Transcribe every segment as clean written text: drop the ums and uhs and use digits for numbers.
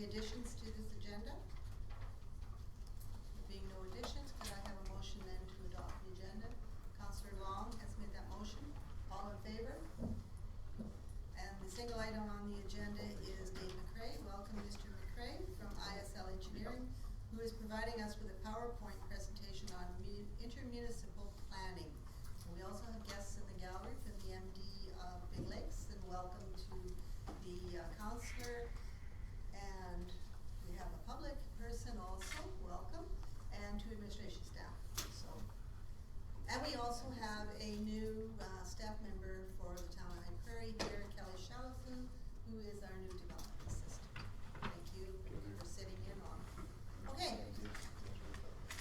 additions to this agenda? There being no additions, could I have a motion then to adopt the agenda? Councillor Long has made that motion. All in favor? And the single item on the agenda is Dave McRae. Welcome, Mr. McRae from ISL Engineering, who is providing us with a PowerPoint presentation on intermunicipal planning. And we also have guests in the gallery from the MD of Big Lakes, and welcome to the councillor, and we have a public person also, welcome, and to administration staff. So, and we also have a new staff member for the town of Prairie here, Kelly Shalafu, who is our new development assistant. Thank you for sitting in on. Okay.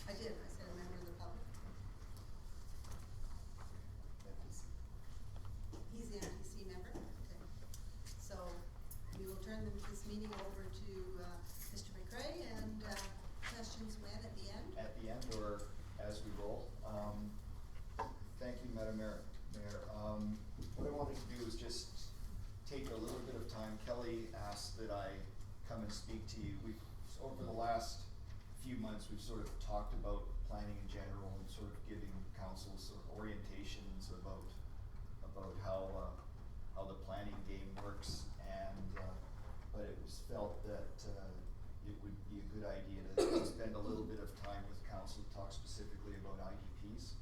I did. I said a member of the public. He's the MTC member. Okay. So we will turn this meeting over to Mr. McRae, and questions when at the end? At the end, or as we roll. Thank you, Madam Mayor. What I wanted to do is just take a little bit of time. Kelly asked that I come and speak to you. Over the last few months, we've sort of talked about planning in general and sort of giving council sort of orientations about how the planning game works, and but it was felt that it would be a good idea to spend a little bit of time with council to talk specifically about IDPs,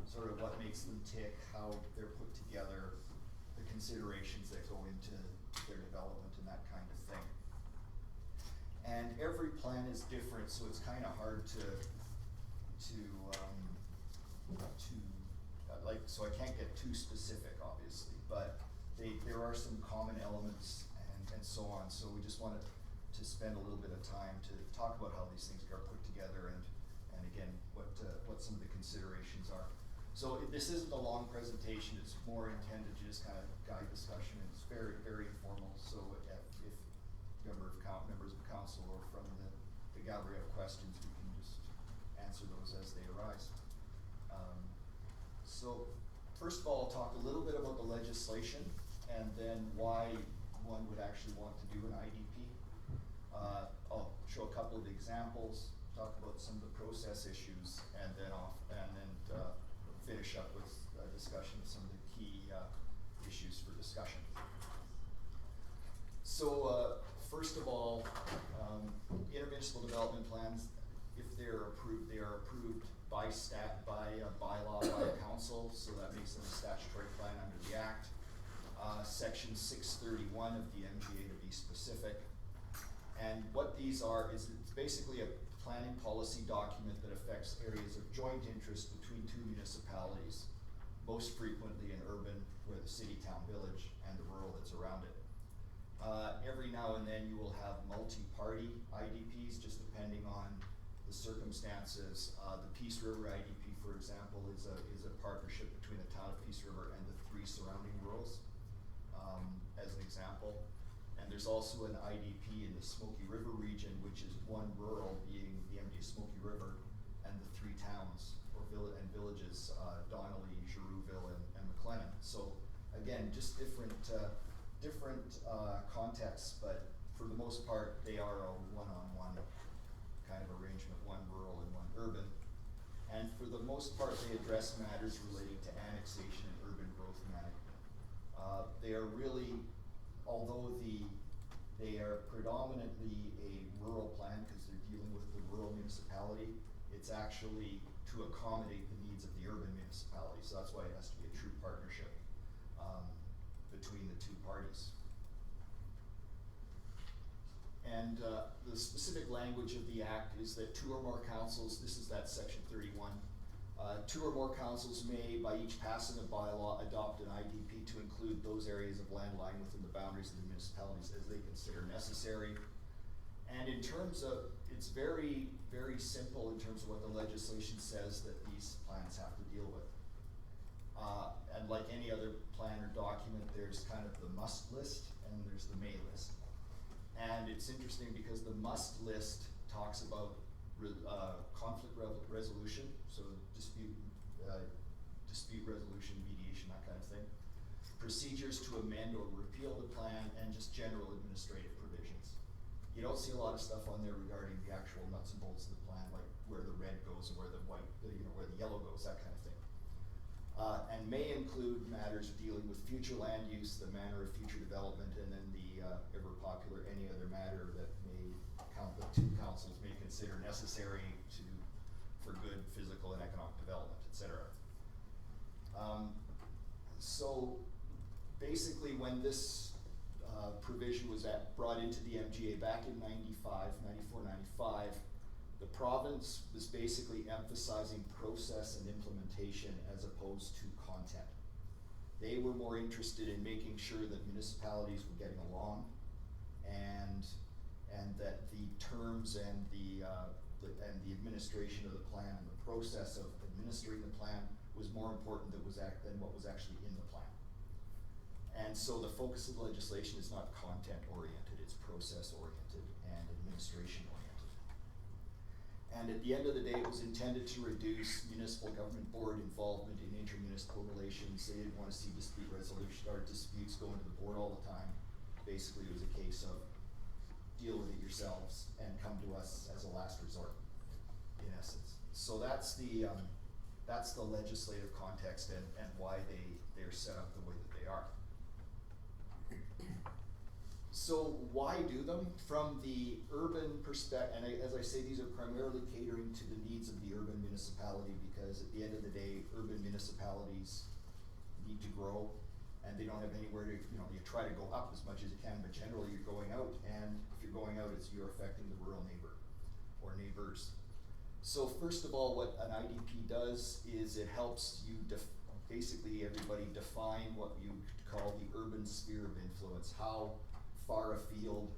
sort of what makes them tick, how they're put together, the considerations that go into their development and that kind of thing. And every plan is different, so it's kind of hard so I can't get too specific, obviously, but there are some common elements and so on. So we just wanted to spend a little bit of time to talk about how these things are put together, and again, what some of the considerations are. So this isn't a long presentation. It's more intended to just kind of guide discussion. It's very, very informal. So if members of council or from the gallery have questions, we can just answer those as they arise. So first of all, I'll talk a little bit about the legislation and then why one would actually want to do an IDP. I'll show a couple of examples, talk about some of the process issues, and then finish up with a discussion of some of the key issues for discussion. So first of all, intermunicipal development plans, if they're approved, they are approved by bylaw by council, so that makes them a statutory plan under the Act. Section 631 of the MGA to be specific. And what these are is it's basically a planning policy document that affects areas of joint interest between two municipalities, most frequently in urban, where the city, town, village, and the rural that's around it. Every now and then you will have multi-party IDPs, just depending on the circumstances. The Peace River IDP, for example, is a partnership between the town of Peace River and the 3 surrounding rurals, as an example. And there's also an IDP in the Smoky River region, which is one rural, being the MD Smoky River, and the 3 towns or villages, Donnelly, Girouville, and McLennan. So again, just different contexts, but for the most part, they are a one-on-one kind of arrangement, one rural and one urban. And for the most part, they address matters relating to annexation and urban growth management. They are really, although they are predominantly a rural plan because they're dealing with the rural municipality, it's actually to accommodate the needs of the urban municipality. So that's why it has to be a true partnership between the two parties. And the specific language of the Act is that 2 or more councils, this is that section 31, 2 or more councils may, by each passing of bylaw, adopt an IDP to include those areas of land lying within the boundaries of the municipalities as they consider necessary. And in terms of, it's very, very simple in terms of what the legislation says that these plans have to deal with. And like any other plan or document, there's kind of the must list and there's the may list. And it's interesting because the must list talks about conflict resolution, so dispute resolution, mediation, that kind of thing. Procedures to amend or repeal the plan, and just general administrative provisions. You don't see a lot of stuff on there regarding the actual nuts and bolts of the plan, like where the red goes and where the white, where the yellow goes, that kind of thing. And may include matters dealing with future land use, the manner of future development, and then the ever popular any other matter that the two councils may consider necessary for good physical and economic development, etc. So basically, when this provision was brought into the MGA back in 94, 95, the province was basically emphasizing process and implementation as opposed to content. They were more interested in making sure that municipalities were getting along, and that the terms and the administration of the plan and the process of administering the plan was more important than what was actually in the plan. And so the focus of the legislation is not content oriented, it's process oriented and administration oriented. And at the end of the day, it was intended to reduce municipal government board involvement in intermunicipal relations. They didn't want to see dispute resolution or disputes going to the board all the time. Basically, it was a case of deal with it yourselves and come to us as a last resort, in essence. So that's the legislative context and why they're set up the way that they are. So why do them? From the urban perspective, and as I say, these are primarily catering to the needs of the urban municipality, because at the end of the day, urban municipalities need to grow, and they don't have anywhere to, you try to go up as much as you can, but generally you're going out, and if you're going out, you're affecting the rural neighbor or neighbors. So first of all, what an IDP does is it helps you basically everybody define what you call the urban sphere of influence. How far afield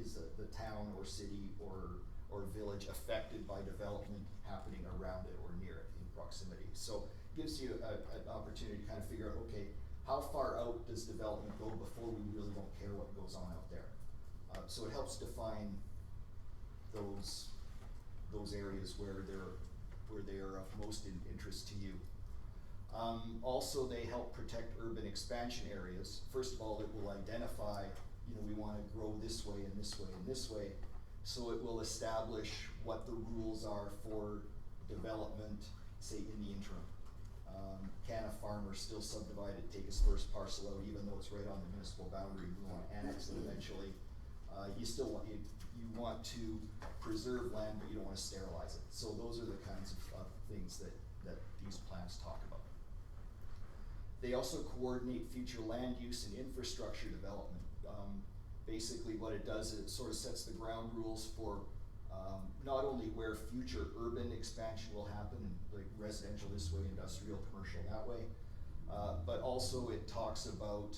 is the town or city or village affected by development happening around it or near it in proximity. So it gives you an opportunity to kind of figure out, okay, how far out does development go before we really don't care what goes on out there? So it helps define those areas where they are of most interest to you. Also, they help protect urban expansion areas. First of all, it will identify, we want to grow this way and this way and this way. So it will establish what the rules are for development, say in the interim. Can a farmer still subdivide it, take his first parcel out, even though it's right on the municipal boundary, we want to annex it eventually. You want to preserve land, but you don't want to sterilize it. So those are the kinds of things that these plans talk about. They also coordinate future land use and infrastructure development. Basically what it does is it sort of sets the ground rules for not only where future urban expansion will happen, like residential this way, industrial, commercial that way, but also it talks about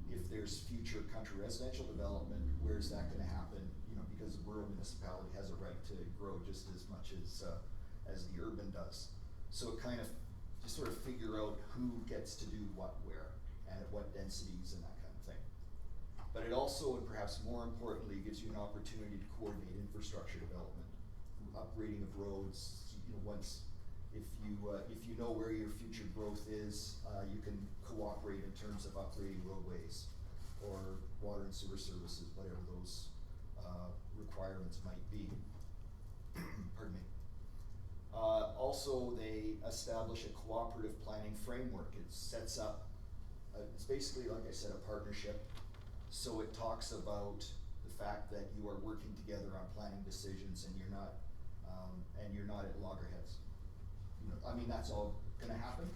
if there's future country residential development, where's that going to happen? Because the rural municipality has a right to grow just as much as the urban does. So it kind of just sort of figure out who gets to do what where and at what densities and that kind of thing. But it also, and perhaps more importantly, gives you an opportunity to coordinate infrastructure development, upgrading of roads. If you know where your future growth is, you can cooperate in terms of upgrading roadways or water and sewer services, whatever those requirements might be. Pardon me. Also, they establish a cooperative planning framework. It sets up, it's basically, like I said, a partnership. So it talks about the fact that you are working together on planning decisions and you're not at loggerheads. That's all gonna happen.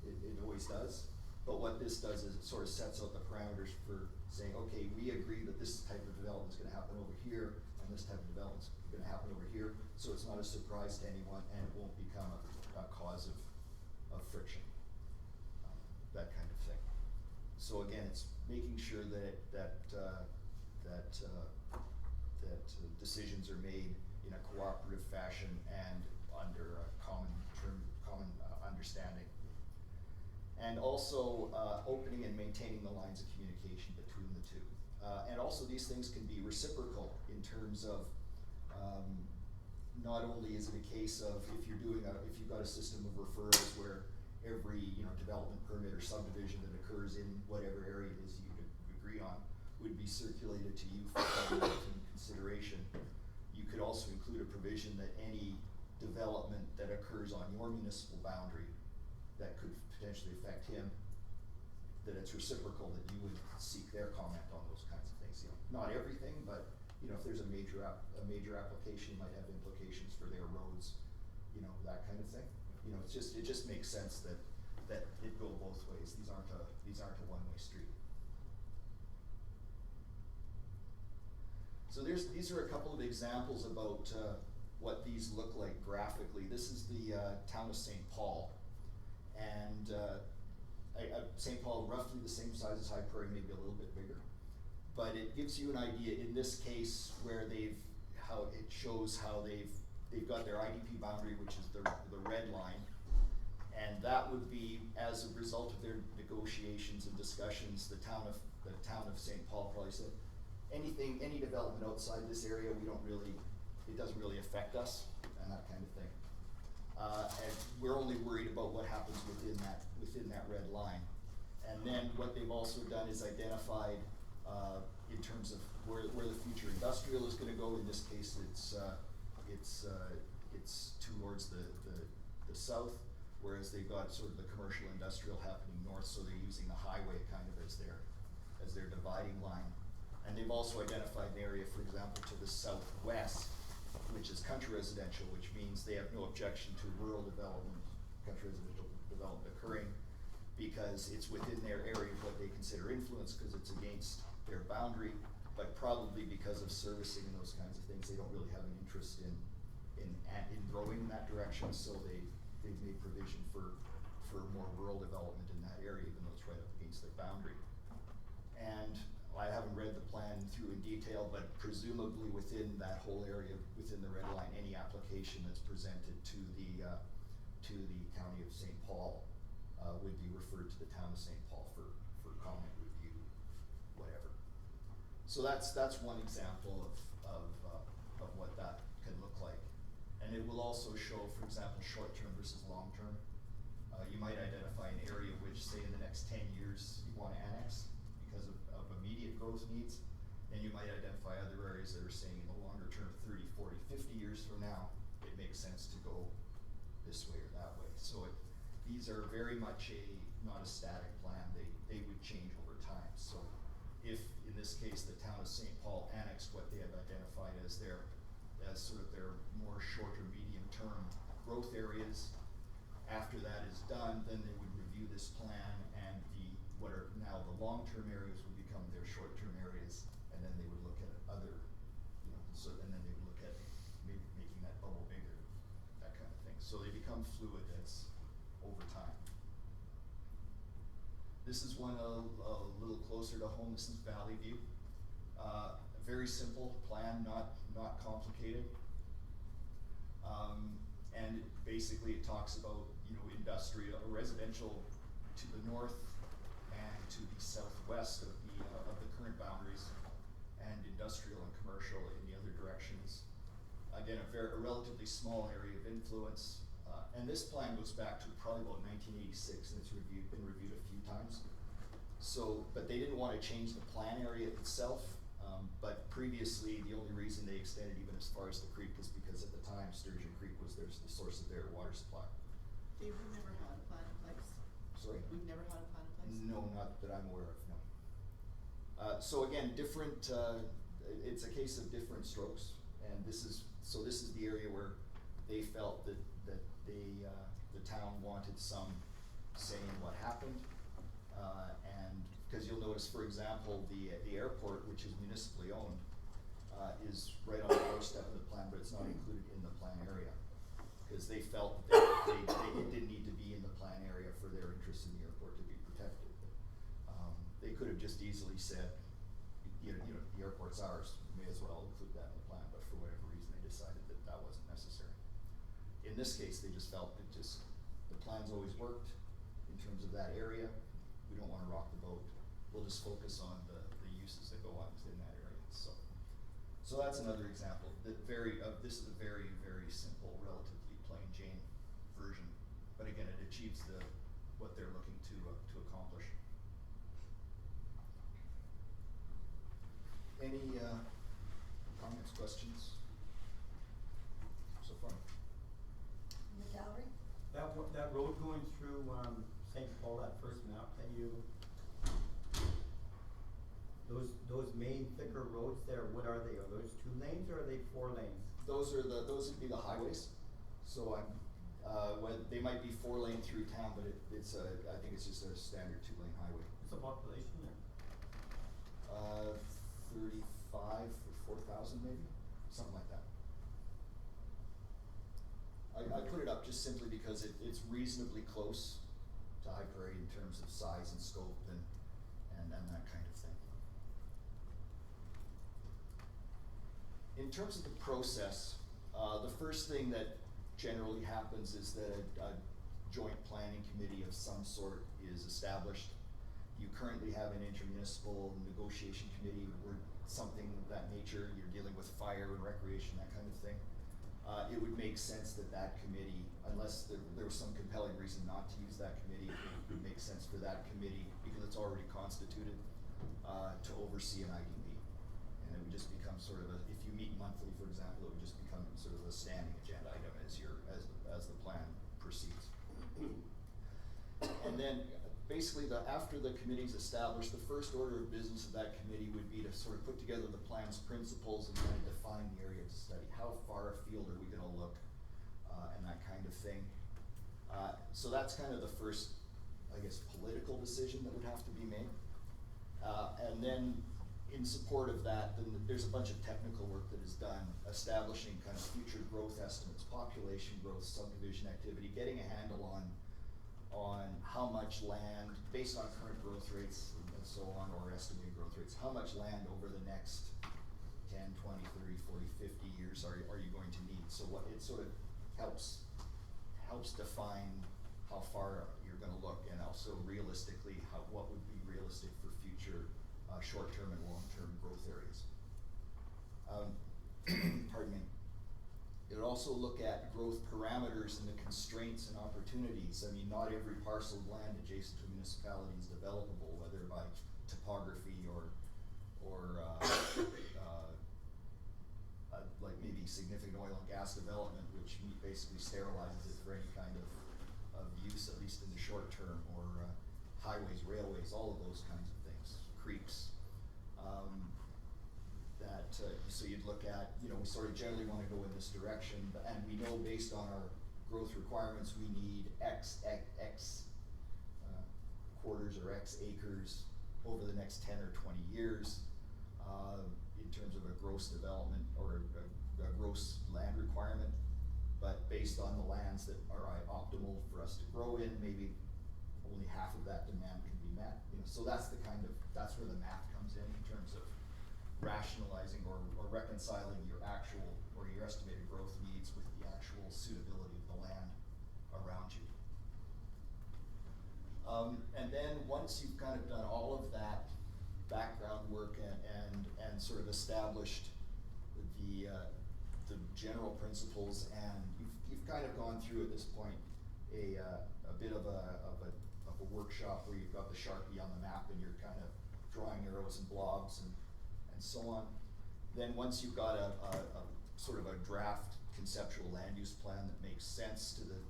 It always does. But what this does is it sort of sets out the parameters for saying, okay, we agree that this type of development is gonna happen over here, and this type of development is gonna happen over here, so it's not a surprise to anyone, and it won't become a cause of friction, that kind of thing. So again, it's making sure that decisions are made in a cooperative fashion and under a common understanding. And also opening and maintaining the lines of communication between the two. And also these things can be reciprocal in terms of not only is it a case of if you've got a system of referrals where every development permit or subdivision that occurs in whatever area it is you agree on would be circulated to you for comment and consideration. You could also include a provision that any development that occurs on your municipal boundary that could potentially affect him, that it's reciprocal, that you would seek their comment on those kinds of things. You know, not everything, but you know, if there's a major application, might have implications for their roads, you know, that kind of thing. You know, it just makes sense that it go both ways. These aren't a one-way street. So these are a couple of examples about what these look like graphically. This is the town of St. Paul, and St. Paul roughly the same size as High Prairie, maybe a little bit bigger, but it gives you an idea. In this case, where it shows how they've got their IDP boundary, which is the red line, and that would be as a result of their negotiations and discussions. The town of St. Paul probably said, any development outside this area, it doesn't really affect us, and that kind of thing. And we're only worried about what happens within that red line. And then what they've also done is identified in terms of where the future industrial is going to go. In this case, it's towards the south, whereas they've got sort of the commercial industrial happening north. So they're using the highway kind of as their dividing line. And they've also identified an area, for example, to the southwest, which is country residential, which means they have no objection to rural development, country residential development occurring, because it's within their area of what they consider influence, because it's against their boundary, but probably because of servicing and those kinds of things, they don't really have an interest in growing in that direction. So they've made provision for more rural development in that area, even though it's right up against their boundary. And I haven't read the plan through in detail, but presumably within that whole area, within the red line, any application that's presented to the county of St. Paul would be referred to the town of St. Paul for comment, review, whatever. So that's one example of what that can look like. And it will also show, for example, short-term versus long-term. You might identify an area which, say, in the next 10 years you want to annex because of immediate growth needs, and you might identify other areas that are saying in the longer term, 30, 40, 50 years from now, it makes sense to go this way or that way. So these are very much not a static plan. They would change over time. So if, in this case, the town of St. Paul annexed what they have identified as sort of their more shorter, medium-term growth areas, after that is done, then they would review this plan, and what are now the long-term areas would become their short-term areas, and then they would look at other, and then they would look at maybe making that bubble bigger, that kind of thing. So they become fluid as over time. This is one a little closer to home. This is Valley View. Very simple plan, not complicated. And basically it talks about, industrial, residential to the north and to the southwest of the current boundaries, and industrial and commercial in the other directions. Again, a relatively small area of influence. And this plan goes back to probably about 1986, and it's been reviewed a few times. So, but they didn't want to change the plan area itself. But previously, the only reason they extended even as far as the creek is because at the time Sturgeon Creek was the source of their water supply. Dave, we've never had a plan in place. Sorry? We've never had a plan in place? No, not that I'm aware of, no. So again, different, it's a case of different strokes, and this is the area where they felt that the town wanted some say in what happened, and because you'll notice, for example, the airport, which is municipally owned, is right on the doorstep of the plan, but it's not included in the plan area, because they felt that it didn't need to be in the plan area for their interest in the airport to be protected. They could have just easily said, the airport's ours, we may as well include that in the plan, but for whatever reason they decided that wasn't necessary. In this case, they just felt that the plan's always worked in terms of that area. We don't want to rock the boat. We'll just focus on the uses that go on within that area. So that's another example. This is a very, very simple, relatively plain Jane version, but again, it achieves what they're looking to accomplish. Any, comments, questions so far? In the gallery? That road going through, St. Paul, that first map that you, those main thicker roads there, what are they? Are those 2 lanes or are they 4 lanes? Those would be the highways. So they might be 4-lane through town, but I think it's just a standard 2-lane highway. What's the population there? 35 or 4,000 maybe, something like that. I put it up just simply because it's reasonably close to High Prairie in terms of size and scope and that kind of thing. In terms of the process, the first thing that generally happens is that a joint planning committee of some sort is established. You currently have an intermunicipal negotiation committee or something of that nature. You're dealing with fire and recreation, that kind of thing. It would make sense that committee, unless there was some compelling reason not to use that committee, it would make sense for that committee, because it's already constituted, to oversee an IDP. And it would just become sort of if you meet monthly, for example, it would just become sort of a standing agenda item as the plan proceeds. And then basically after the committee's established, the first order of business of that committee would be to sort of put together the plan's principles and kind of define the area to study. How far afield are we gonna look, and that kind of thing. So that's kind of the first, I guess, political decision that would have to be made. And then in support of that, then there's a bunch of technical work that is done, establishing kind of future growth estimates, population growth, subdivision activity, getting a handle on how much land, based on current growth rates and so on, or estimated growth rates, how much land over the next 10, 20, 30, 40, 50 years are you going to need? So what it sort of helps define how far you're gonna look, and also realistically what would be realistic for future short-term and long-term growth areas. Pardon me. It would also look at growth parameters and the constraints and opportunities. I mean, not every parcel of land adjacent to a municipality is developable, whether by topography or like maybe significant oil and gas development, which basically sterilizes it for any kind of use, at least in the short term, or highways, railways, all of those kinds of things, creeks. So you'd look at, we sort of generally want to go in this direction, and we know based on our growth requirements, we need X quarters or X acres over the next 10 or 20 years in terms of a gross development or a gross land requirement. But based on the lands that are optimal for us to grow in, maybe only half of that demand can be met. So that's where the math comes in terms of rationalizing or reconciling your actual or your estimated growth needs with the actual suitability of the land around you. And then once you've kind of done all of that background work and sort of established the general principles, and you've kind of gone through at this point a bit of a workshop where you've got the Sharpie on the map and you're kind of drawing arrows and blobs and so on. Then once you've got a sort of a draft conceptual land use plan that makes sense to the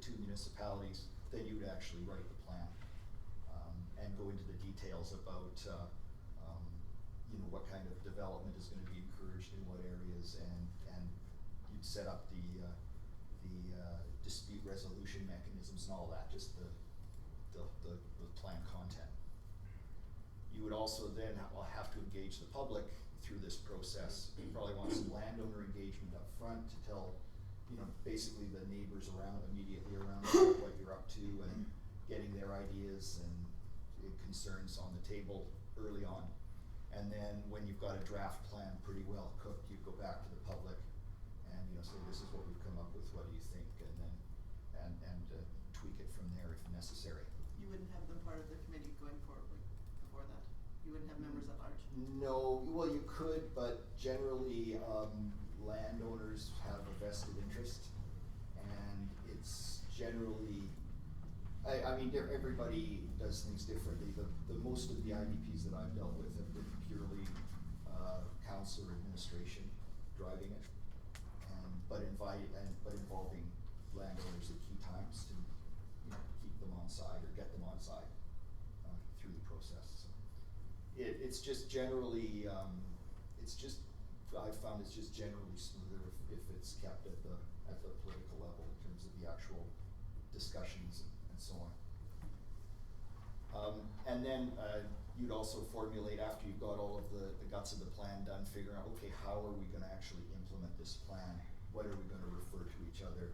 2 municipalities, then you would actually write the plan and go into the details about what kind of development is going to be encouraged in what areas, and you'd set up the dispute resolution mechanisms and all that, just the plan content. You would also then have to engage the public through this process. You probably want some landowner engagement up front to tell, basically the neighbors immediately around what you're up to, and getting their ideas and concerns on the table early on. And then when you've got a draft plan pretty well cooked, you go back to the public and say, this is what we've come up with, what do you think? And then tweak it from there if necessary. You wouldn't have them part of the committee going forward before that? You wouldn't have members at large? No, well you could, but generally landowners have a vested interest, and it's generally, I mean everybody does things differently. The most of the IDPs that I've dealt with have been purely council or administration driving it. But involving landowners at key times to, you know, keep them on side or get them on side, through the process. So it's just generally, I've found it's just generally smoother if it's kept at the political level in terms of the actual discussions and so on. And then, you'd also formulate, after you've got all of the guts of the plan done, figuring out, okay, how are we gonna actually implement this plan? What are we gonna refer to each other?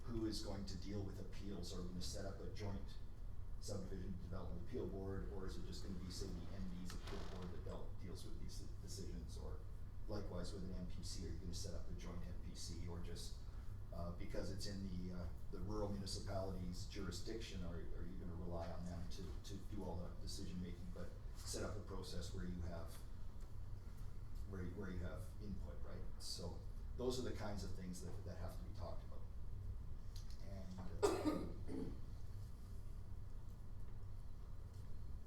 Who is going to deal with appeals? Are we gonna set up a joint subdivision development appeal board, or is it just gonna be, say, the MD's appeal board that deals with these decisions? Or likewise with an MPC, are you gonna set up a joint MPC, or just, because it's in the rural municipality's jurisdiction, are you gonna rely on them to do all the decision making, but set up a process where you have input, right? So those are the kinds of things that have to be talked about.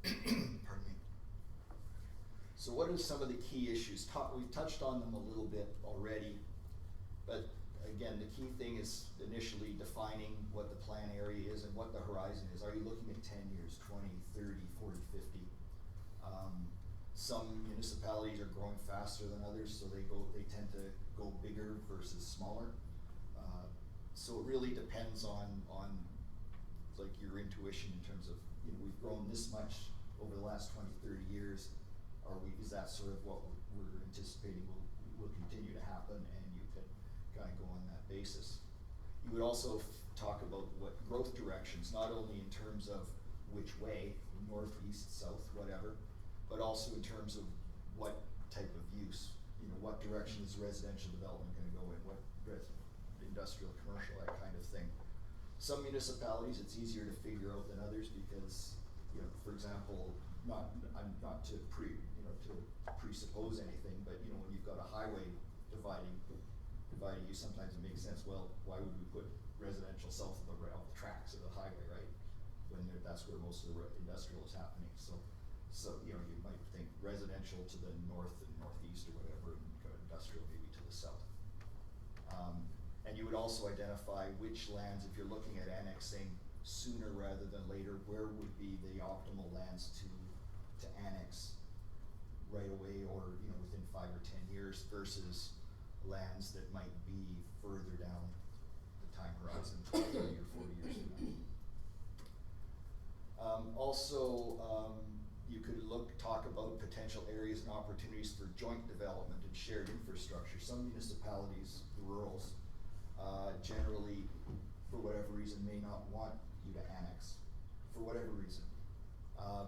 And pardon me. So what are some of the key issues? We've touched on them a little bit already, but again, the key thing is initially defining what the plan area is and what the horizon is. Are you looking at 10 years, 20, 30, 40, 50? Some municipalities are growing faster than others, so they tend to go bigger versus smaller. So it really depends on like your intuition in terms of, you know, we've grown this much over the last 20, 30 years. Is that sort of what we're anticipating will continue to happen, and you can kind of go on that basis. You would also talk about what growth directions, not only in terms of which way, north, east, south, whatever, but also in terms of what type of use. You know, what direction is residential development gonna go in, what industrial, commercial, that kind of thing. Some municipalities, it's easier to figure out than others because, you know, for example, not to presuppose anything, but you know, when you've got a highway dividing you, sometimes it makes sense, well, why would we put residential south of the tracks of the highway, right? When that's where most of the industrial is happening. So you know, you might think residential to the north and northeast or whatever, and industrial maybe to the south. And you would also identify which lands, if you're looking at annexing sooner rather than later, where would be the optimal lands to annex right away, or you know, within 5 or 10 years, versus lands that might be further down the time horizon, 30 or 40 years from now. You could talk about potential areas and opportunities for joint development and shared infrastructure. Some municipalities, the rurals, generally, for whatever reason, may not want you to annex, for whatever reason.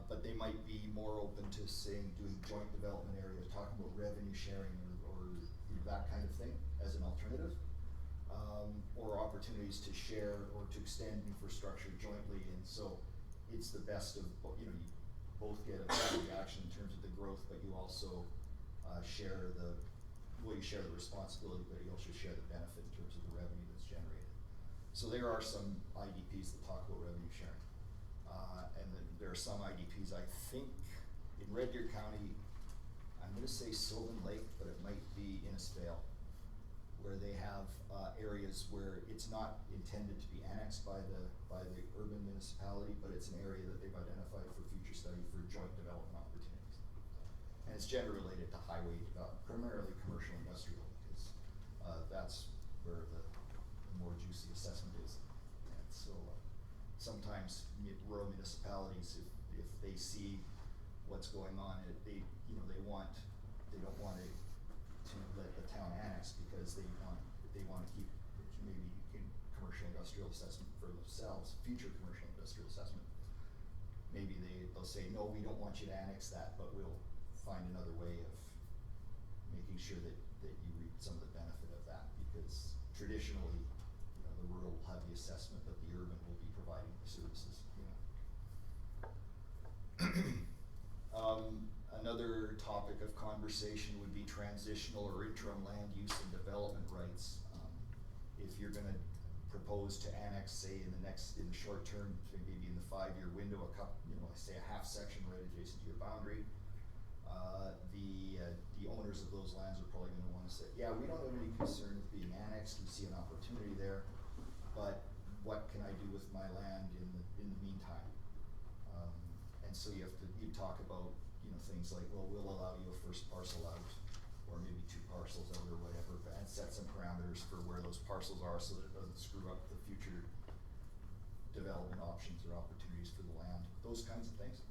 But they might be more open to doing joint development areas, talking about revenue sharing or you know, that kind of thing as an alternative. Or opportunities to share or to extend infrastructure jointly, and so it's the best of, you know, you both get a reaction in terms of the growth, but you also share the responsibility, but you also share the benefit in terms of the revenue that's generated. So there are some IDPs that talk about revenue sharing. And then there are some IDPs, I think, in Red Deer County, I'm gonna say Sylvan Lake, but it might be Innisfail, where they have areas where it's not intended to be annexed by the urban municipality, but it's an area that they've identified for future study for joint development opportunities. And it's generally related to highway development, primarily commercial industrial, because that's where the more juicy assessment is. And so sometimes rural municipalities, if they see what's going on, they don't want to let the town annex because they want to keep maybe commercial industrial assessment for themselves, future commercial industrial assessment. Maybe they'll say, no, we don't want you to annex that, but we'll find another way of making sure that you reap some of the benefit of that, because traditionally, you know, the rural will have the assessment, but the urban will be providing the services, you know. Another topic of conversation would be transitional or interim land use and development rights. If you're gonna propose to annex, say in the short term, maybe in the 5-year window, say a half section right adjacent to your boundary, the owners of those lands are probably gonna wanna say, yeah, we don't have any concern with being annexed, we see an opportunity there, but what can I do with my land in the meantime? And so you talk about, things like, well, we'll allow you a first parcel out, or maybe two parcels out or whatever, and set some parameters for where those parcels are so that it doesn't screw up the future development options or opportunities for the land, those kinds of things.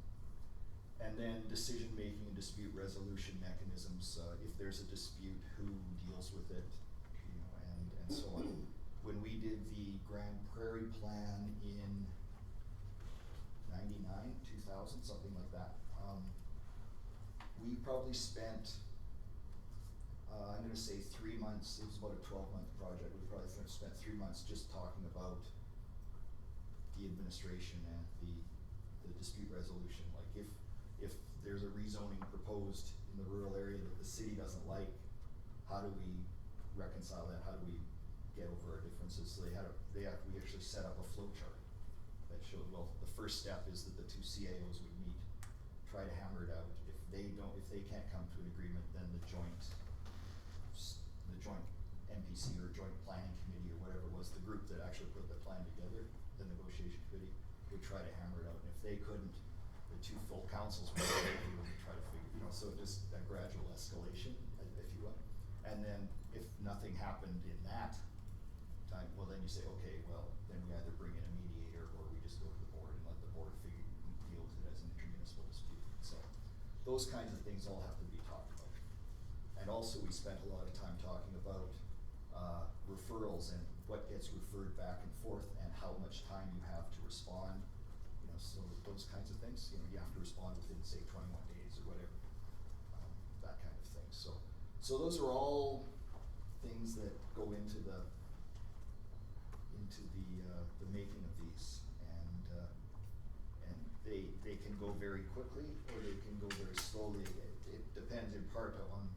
And then decision-making and dispute resolution mechanisms, if there's a dispute, who deals with it, and so on. When we did the Grand Prairie plan in 99, 2000, something like that, we probably spent, I'm gonna say 3 months, it was about a 12-month project, we probably spent 3 months just talking about the administration and the dispute resolution. Like if there's a rezoning proposed in the rural area that the city doesn't like, how do we reconcile that? How do we get over our differences? So we actually set up a flow chart that showed, well, the first step is that the two CAOs would meet, try to hammer it out. If they can't come to an agreement, then the joint MPC or joint planning committee or whatever it was, the group that actually put the plan together, the negotiation committee, would try to hammer it out. And if they couldn't, the two full councils would try to figure, so just a gradual escalation, if you will. And then if nothing happened in that time, well, then you say, okay, well, then we either bring in a mediator or we just go to the board and let the board deal with it as an intermunicipal dispute. So those kinds of things all have to be talked about. And also we spent a lot of time talking about referrals and what gets referred back and forth and how much time you have to respond. So those kinds of things, you have to respond within, say, 21 days or whatever, that kind of thing. So those are all things that go into the making of these, and they can go very quickly or they can go very slowly. It depends in part on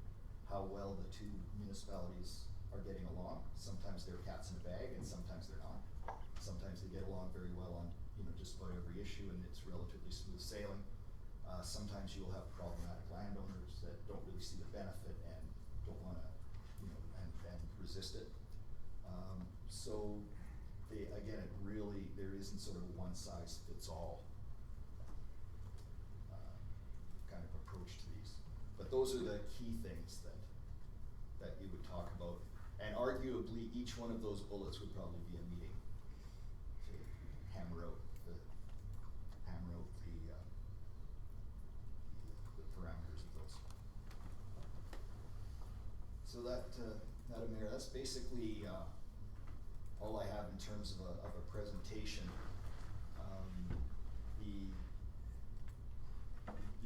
how well the two municipalities are getting along. Sometimes they're cats in a bag and sometimes they're not. Sometimes they get along very well on just about every issue and it's relatively smooth sailing. Sometimes you'll have problematic landowners that don't really see the benefit and don't wanna, and resist it. So again, there isn't sort of a one size fits all kind of approach to these. But those are the key things that you would talk about. And arguably each one of those bullets would probably be a meeting to hammer out the parameters of those. So Madam Mayor, that's basically all I have in terms of a presentation.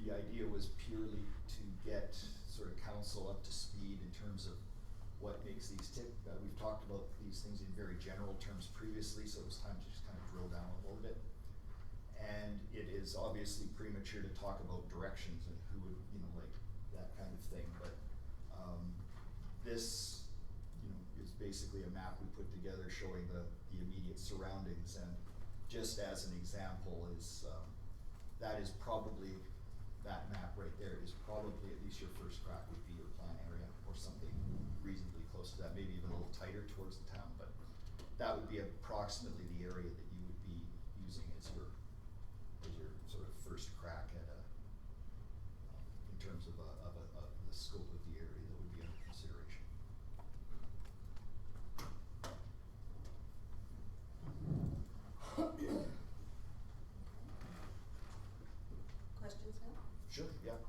The idea was purely to get sort of council up to speed in terms of what makes these tick. We've talked about these things in very general terms previously, so it was time to just kind of drill down a little bit. And it is obviously premature to talk about directions and who would, like that kind of thing. But this, is basically a map we put together showing the immediate surroundings. And just as an example is, that is probably, that map right there is probably at least your first crack would be your plan area or something reasonably close to that, maybe even a little tighter towards the town, but that would be approximately the area that you would be using as your sort of first crack at in terms of the scope of the area that would be under consideration. Questions now? Sure, yeah.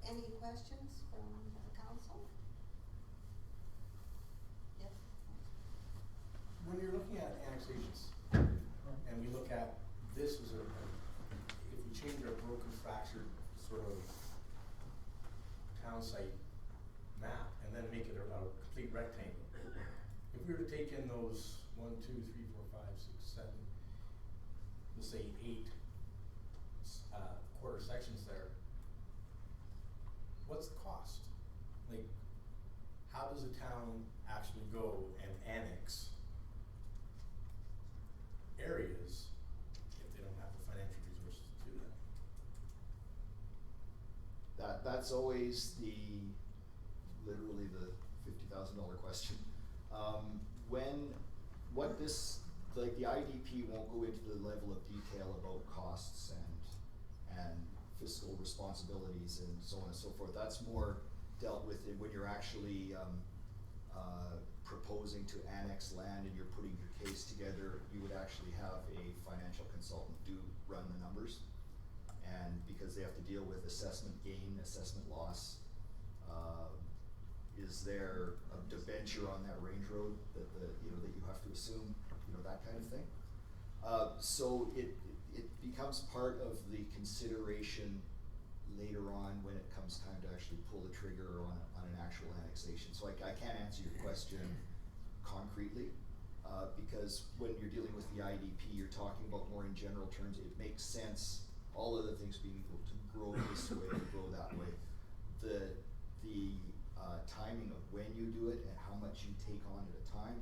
Any questions from the council? Yes. When you're looking at annexations, and we look at this as if we change our broken, fractured sort of town site map and then make it a complete rectangle, if we were to take in those 1, 2, 3, 4, 5, 6, 7, let's say 8 quarter sections there, what's the cost? Like, how does a town actually go and annex areas if they don't have the financial resources to do that? That's always literally the $50,000 question. Like the IDP won't go into the level of detail about costs and fiscal responsibilities and so on and so forth. That's more dealt with when you're actually proposing to annex land and you're putting your case together. You would actually have a financial consultant run the numbers, and because they have to deal with assessment gain, assessment loss. Is there a debenture on that range road that that you have to assume, that kind of thing. So it becomes part of the consideration later on when it comes time to actually pull the trigger on an actual annexation. So I can't answer your question concretely, because when you're dealing with the IDP, you're talking about more in general terms. It makes sense, all other things being equal, to grow this way, to grow that way. The timing of when you do it and how much you take on at a time,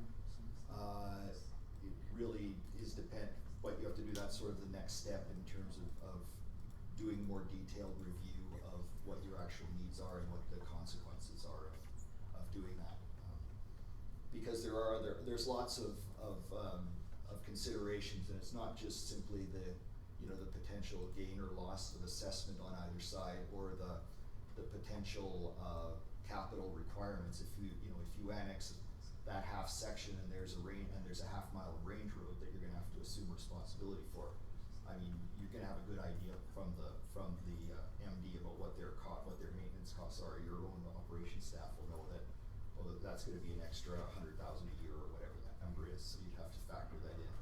it really is what you have to do. That's sort of the next step in terms of doing more detailed review of what your actual needs are and what the consequences are of doing that. Because there's lots of considerations, and it's not just simply the potential gain or loss of assessment on either side, or the potential capital requirements. If you annex that half section and there's a half-mile of range road that you're going to have to assume responsibility for, I mean, you're going to have a good idea from the MD about what their maintenance costs are. Your own operations staff will know that, well, that's going to be an extra $100,000 a year or whatever that number is. So you'd have to factor that in.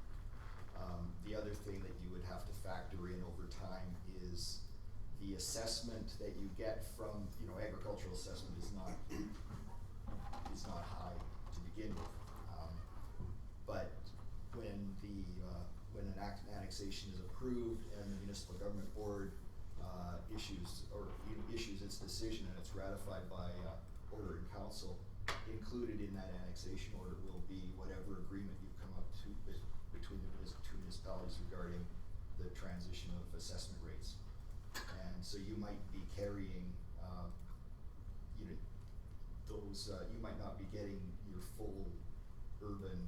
The other thing that you would have to factor in over time is the assessment that you get from, agricultural assessment is not high to begin with. But when an annexation is approved and the municipal government board issues its decision and it's ratified by order in council, included in that annexation order will be whatever agreement you've come up to between the two municipalities regarding the transition of assessment rates. And so you might be carrying, you might not be getting your full urban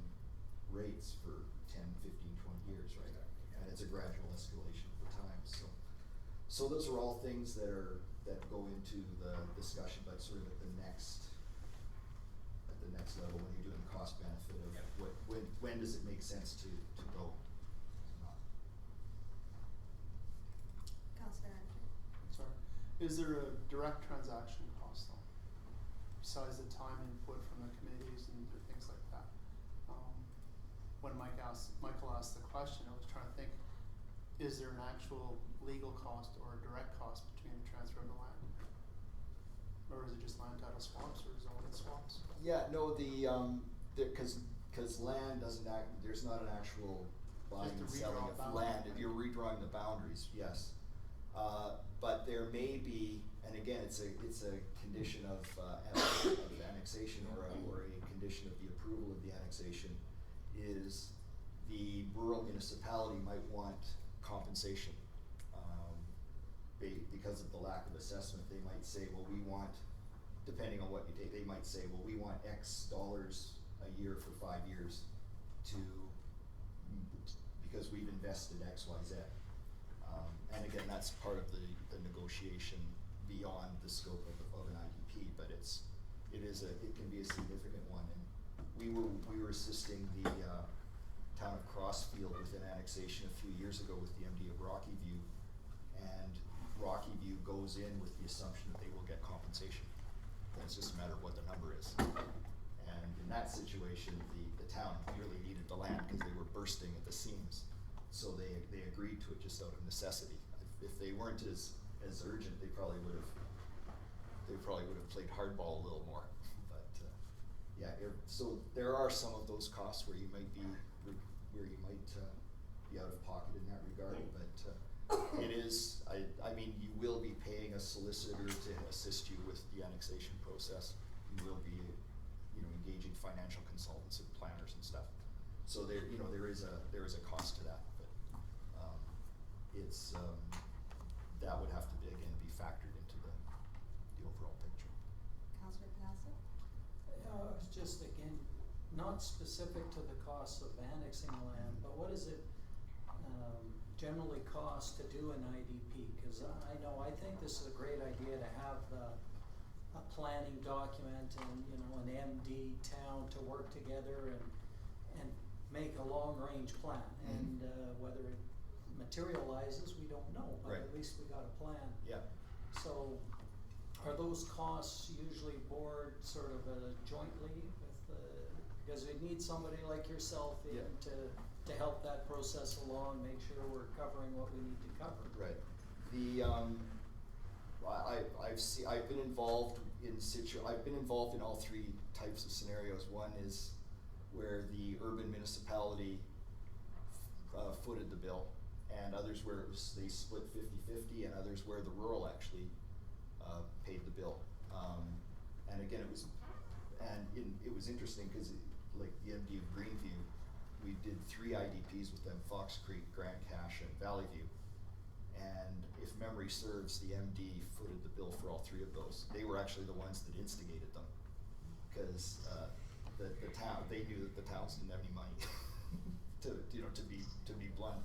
rates for 10, 15, 20 years, right? And it's a gradual escalation over time. So those are all things that go into the discussion, but sort of at the next level when you're doing cost benefit of when does it make sense to go. Councillor Andrew. Sorry. Is there a direct transaction cost though? Besides the time input from the committees and things like that? When Michael asked the question, I was trying to think, is there an actual legal cost or a direct cost between the transfer of the land? Or is it just land title swaps or zoning swaps? Yeah, no, because land doesn't there's not an actual buying and selling of land. If you're redrawing the boundaries, yes. But there may be, and again, it's a condition of annexation or a condition of the approval of the annexation, is the rural municipality might want compensation. Because of the lack of assessment, they might say, well, we want, depending on what you take, they might say, well, we want X dollars a year for 5 years because we've invested X, Y, Z. And again, that's part of the negotiation beyond the scope of an IDP, but it can be a significant one. And we were assisting the town of Crossfield with an annexation a few years ago with the MD of Rocky View, and Rocky View goes in with the assumption that they will get compensation. And it's just a matter of what the number is. And in that situation, the town merely needed the land because they were bursting at the seams. So they agreed to it just out of necessity. If they weren't as urgent, they probably would have played hardball a little more. But so there are some of those costs where you might be out of pocket in that regard. But it is, I mean, you will be paying a solicitor to assist you with the annexation process. You will be, engaging financial consultants and planners and stuff. So there is a cost to that, but that would have to be, again, be factored into just again, not specific to the costs of annexing land, but what does it generally cost to do an IDP? Cause I know, I think this is a great idea to have a planning document and, you know, an MD town to work together and make a long-range plan. And whether it materializes, we don't know, but Right. at least we got a plan. Yeah. So, are those costs usually borne sort of jointly with the, because we need somebody like yourself in Yeah. to help that process along, make sure we're covering what we need to cover. Right. The I've been involved in I've been involved in all three types of scenarios. One is where the urban municipality footed the bill, and others where it was, they split 50-50, and others where the rural actually paid the bill. And again, it was interesting because like the MD of Greenview, we did 3 IDPs with them: Fox Creek, Grand Cache, and Valley View. And if memory serves, the MD footed the bill for all 3 of those. They were actually the ones that instigated them, because the town, they knew that the towns didn't have any money to be blunt.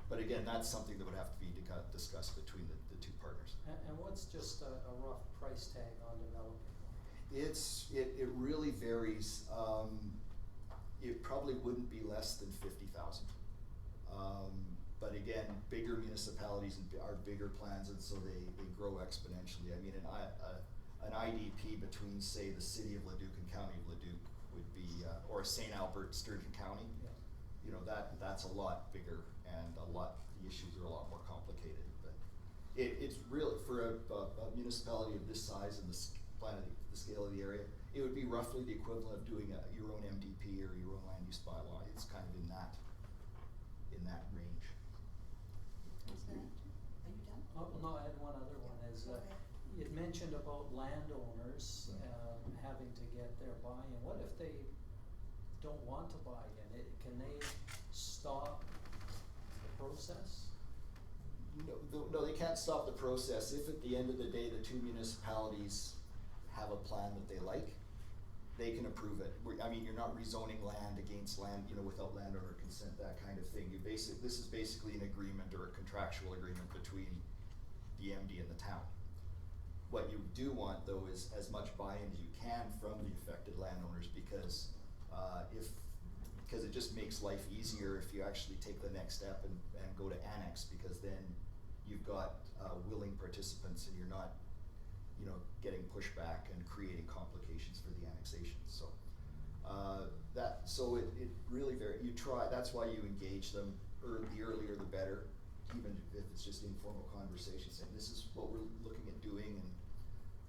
But again, that's something that would have to be discussed between the 2 partners. And what's just a rough price tag on developing? It really varies. It probably wouldn't be less than 50,000. But again, bigger municipalities are bigger plans, and so they grow exponentially. I mean, an IDP between, say, the city of Leduc and County of Leduc would be, or St. Albert, Sturgeon County. Yeah. You know, that's a lot bigger, and the issues are a lot more complicated. But it's really, for a municipality of this size and the scale of the area, it would be roughly the equivalent of doing your own MDP or your own land use bylaw. It's kind of in that range. Are you done? Oh, no, I had one other one, is, Okay. you'd mentioned about landowners, having to get their buy-in. What if they don't want to buy in? Can they stop the process? No, they can't stop the process. If at the end of the day, the 2 municipalities have a plan that they like, they can approve it. I mean, you're not rezoning land against land, you know, without landowner consent, that kind of thing. This is basically an agreement or a contractual agreement between the MD and the town. What you do want, though, is as much buy-in as you can from the affected landowners, because it just makes life easier if you actually take the next step and go to annex, because then you've got willing participants and you're not, you know, getting pushback and creating complications for the annexation. So it really that's why you engage them the earlier the better, even if it's just informal conversations, saying this is what we're looking at doing,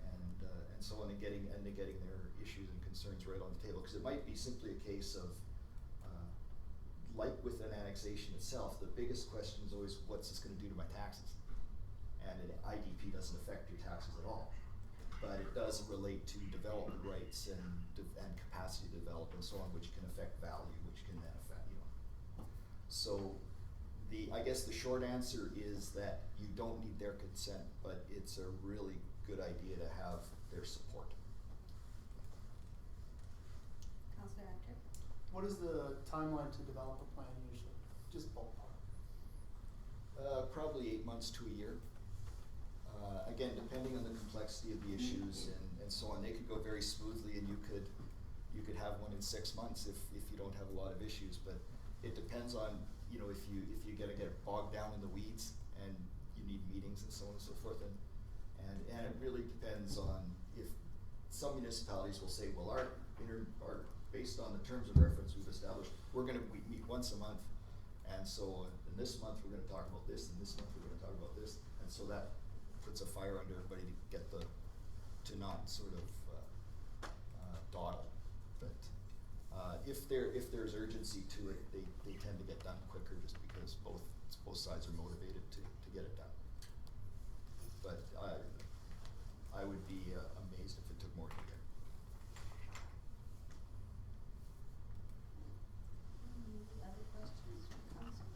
and so on, and getting their issues and concerns right on the table. Because it might be simply a case of like with an annexation itself, the biggest question is always, what's this gonna do to my taxes? And an IDP doesn't affect your taxes at all, but it does relate to development rights and capacity to develop and so on, which can affect value, which can then affect, you know. So I guess the short answer is that you don't need their consent, but it's a really good idea to have their support. Councillor Actor? What is the timeline to develop a plan usually? Just ballpark. Probably 8 months to a year. Again, depending on the complexity of the issues and so on, they could go very smoothly, and you could have one in 6 months if you don't have a lot of issues. But it depends on, you know, if you get bogged down in the weeds and you need meetings and so on and so forth, and it really depends on if some municipalities will say, well, our based on the terms of reference we've established, we meet once a month, and so in this month we're going to talk about this, and this month we're going to talk about this, and so that puts a fire under everybody to get to not sort of dawdle. But if there's urgency to it, they tend to get done quicker, just because both sides are motivated to get it done. But I would be amazed if it took more than a year. Other questions from council?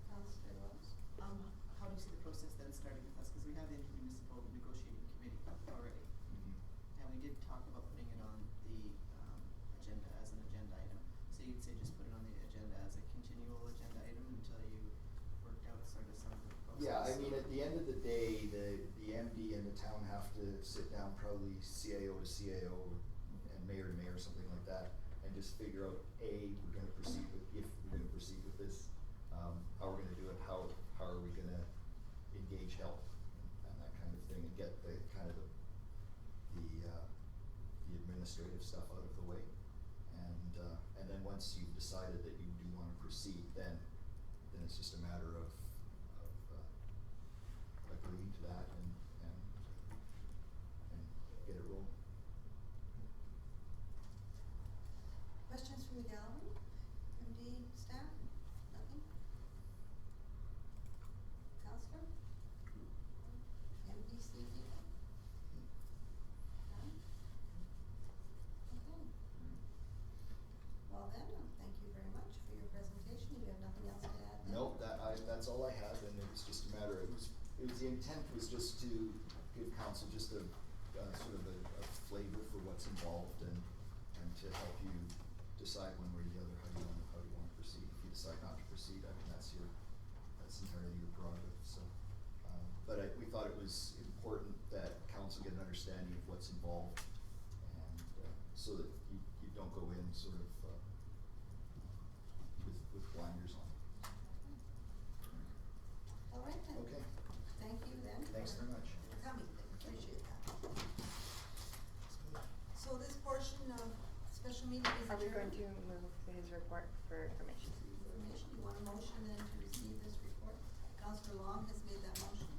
Councillor Rose? How do you see the process then starting with us? Because we have the intermunicipal negotiating committee already. And we did talk about putting it on the, agenda, as an agenda item. So you'd say just put it on the agenda as a continual agenda item until you worked out sort of some of the process? Yeah, I mean, at the end of the day, the MD and the town have to sit down, probably CAO to CAO and mayor to mayor, something like that, and just figure out, A, we're gonna proceed with, if we're gonna proceed with this, how we're gonna do it, how are we gonna engage help, and that kind of thing, and get the kind of the administrative stuff out of the way. And then once you've decided that you do wanna proceed, then it's just a matter of agreeing to that and get it rolling. Questions from the gallery? MD, staff? Nothing? Counselor? MDC people? None? Okay. Well then, thank you very much for your presentation. You have nothing else to add then? Nope, that's all I had, and it was just a matter, the intent was just to give council just a, sort of a flavor for what's involved and to help you decide one way or the other how you wanna proceed. If you decide not to proceed, I mean, that's entirely your prerogative, so. But we thought it was important that council get an understanding of what's involved and, so that you don't go in sort of, with blinders on. All right then. Okay. Thank you then. Thanks very much. For coming, appreciate that. So this portion of special meeting is Are we going adjourned. to move his report for information? Information, you want a motion then to receive this report? Councillor Long has made that motion.